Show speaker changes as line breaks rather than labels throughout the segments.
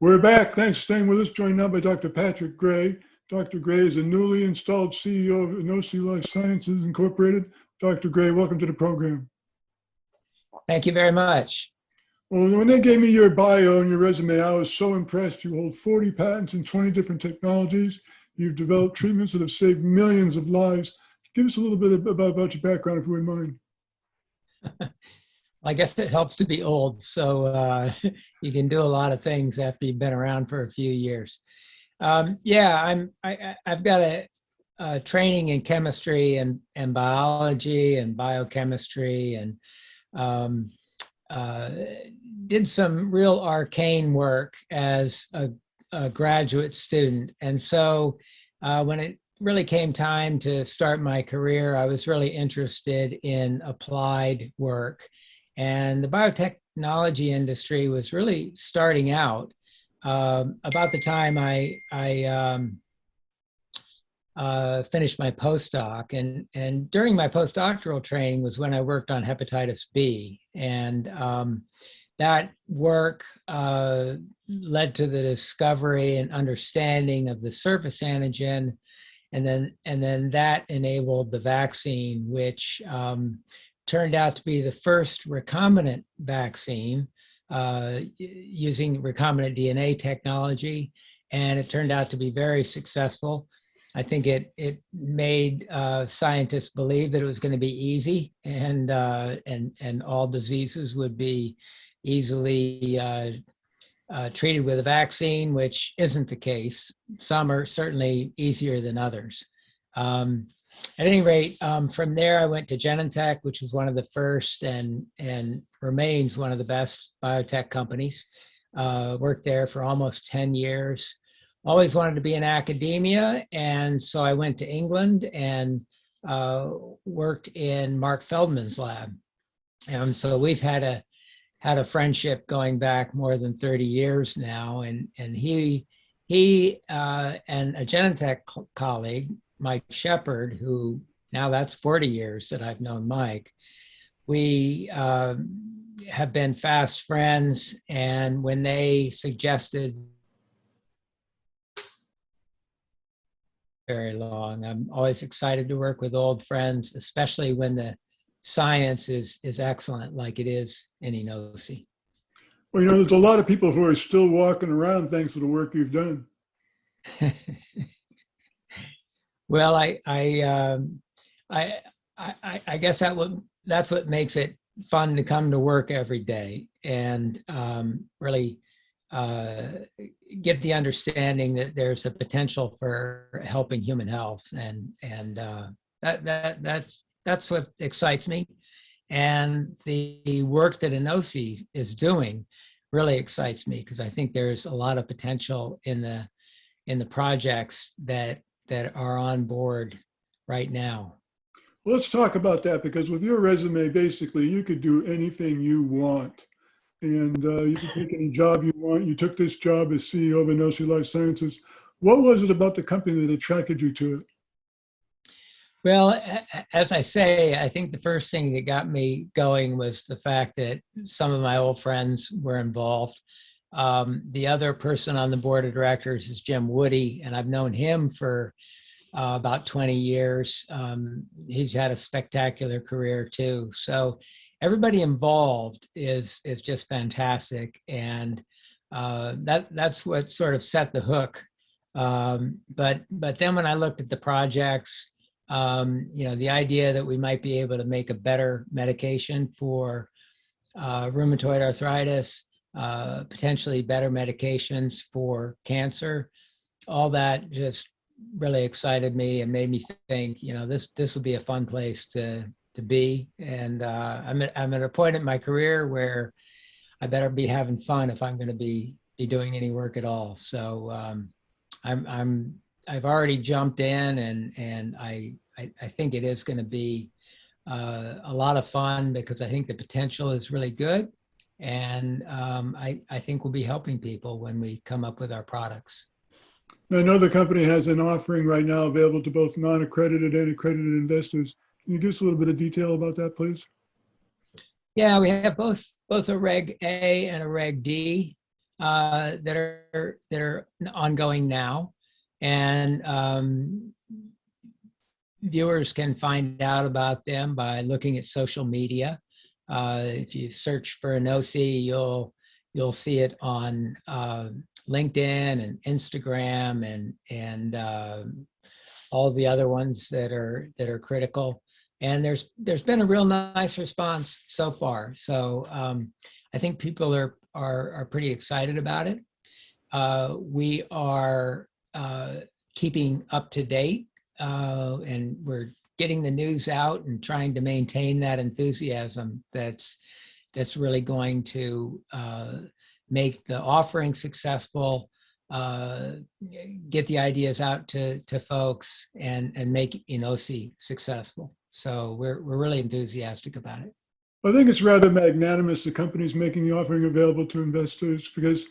We're back. Thanks for staying with us. Joined now by Dr. Patrick Gray. Dr. Gray is a newly installed CEO of Enosi Life Sciences Incorporated. Dr. Gray, welcome to the program.
Thank you very much.
Well, when they gave me your bio and your resume, I was so impressed. You hold 40 patents in 20 different technologies. You've developed treatments that have saved millions of lives. Give us a little bit about your background, if you wouldn't mind.
I guess it helps to be old, so you can do a lot of things after you've been around for a few years. I've got a training in chemistry and biology and biochemistry, and did some real arcane work as a graduate student. And so when it really came time to start my career, I was really interested in applied work. And the biotechnology industry was really starting out about the time I finished my postdoc. And during my postdoctoral training was when I worked on hepatitis B. And that work led to the discovery and understanding of the surface antigen. And then that enabled the vaccine, which turned out to be the first recombinant vaccine using recombinant DNA technology, and it turned out to be very successful. I think it made scientists believe that it was going to be easy, and all diseases would be easily treated with a vaccine, which isn't the case. Some are certainly easier than others. At any rate, from there I went to Genentech, which was one of the first and remains one of the best biotech companies. Worked there for almost 10 years. Always wanted to be in academia, and so I went to England and worked in Mark Feldman's lab. And so we've had a friendship going back more than 30 years now, and he and a Genentech colleague, Mike Shepard, who now that's 40 years that I've known Mike. We have been fast friends, and when they suggested very long, I'm always excited to work with old friends, especially when the science is excellent like it is in Enosi.
Well, there's a lot of people who are still walking around thanks to the work you've done.
Well, I guess that's what makes it fun to come to work every day, and really get the understanding that there's a potential for helping human health, and that's what excites me. And the work that Enosi is doing really excites me, because I think there's a lot of potential in the projects that are on board right now.
Well, let's talk about that, because with your resume, basically, you could do anything you want. And you can take any job you want. You took this job as CEO of Enosi Life Sciences. What was it about the company that attracted you to it?
Well, as I say, I think the first thing that got me going was the fact that some of my old friends were involved. The other person on the board of directors is Jim Woody, and I've known him for about 20 years. He's had a spectacular career too. So everybody involved is just fantastic, and that's what sort of set the hook. But then when I looked at the projects, the idea that we might be able to make a better medication for rheumatoid arthritis, potentially better medications for cancer, all that just really excited me and made me think, this would be a fun place to be. And I'm at a point in my career where I better be having fun if I'm going to be doing any work at all. So I've already jumped in, and I think it is going to be a lot of fun, because I think the potential is really good, and I think we'll be helping people when we come up with our products.
I know the company has an offering right now available to both non-accredited and accredited investors. Can you give us a little bit of detail about that, please?
Yeah, we have both a Reg A and a Reg D that are ongoing now, and viewers can find out about them by looking at social media. If you search for Enosi, you'll see it on LinkedIn and Instagram and all the other ones that are critical. And there's been a real nice response so far. So I think people are pretty excited about it. We are keeping up to date, and we're getting the news out and trying to maintain that enthusiasm that's really going to make the offering successful, get the ideas out to folks, and make Enosi successful. So we're really enthusiastic about it.
I think it's rather magnanimous the company's making the offering available to investors because,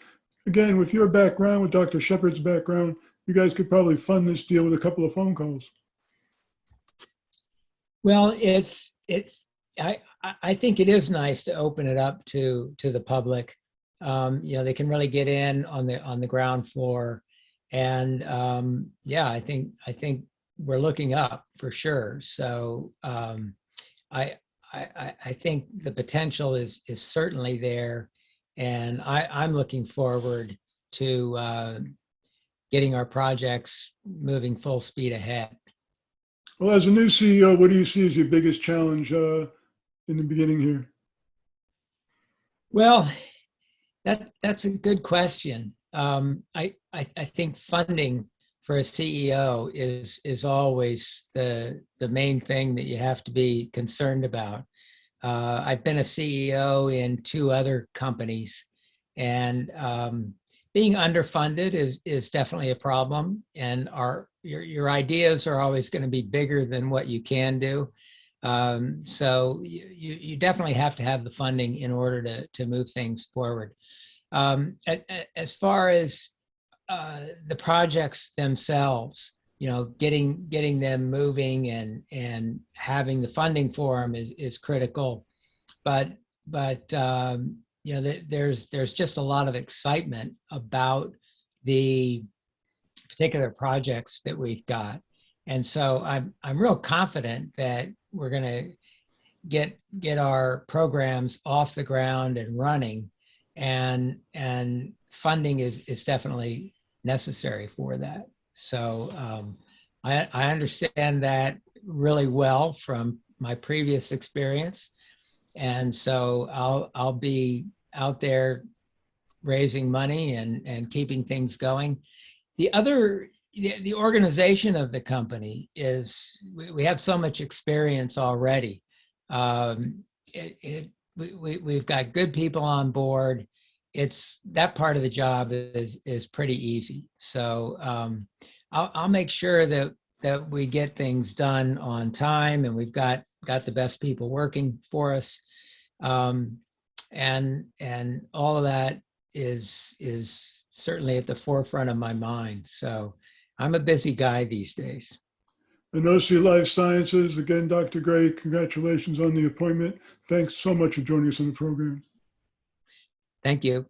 again, with your background, with Dr. Shepard's background, you guys could probably fund this deal with a couple of phone calls.
Well, I think it is nice to open it up to the public. They can really get in on the ground floor, and yeah, I think we're looking up for sure. So I think the potential is certainly there, and I'm looking forward to getting our projects moving full speed ahead.
Well, as a new CEO, what do you see as your biggest challenge in the beginning here?
Well, that's a good question. I think funding for a CEO is always the main thing that you have to be concerned about. I've been a CEO in 2 other companies, and being underfunded is definitely a problem. And your ideas are always going to be bigger than what you can do. So you definitely have to have the funding in order to move things forward. As far as the projects themselves, getting them moving and having the funding for them is critical. But there's just a lot of excitement about the particular projects that we've got, and so I'm real confident that we're going to get our programs off the ground and running, and funding is definitely necessary for that. So I understand that really well from my previous experience, and so I'll be out there raising money and keeping things going. The organization of the company is, we have so much experience already. We've got good people on board. It's that part of the job is pretty easy. So I'll make sure that we get things done on time, and we've got the best people working for us. And all of that is certainly at the forefront of my mind. So I'm a busy guy these days.
Enosi Life Sciences, again, Dr. Gray, congratulations on the appointment. Thanks so much for joining us on the program.
Thank you.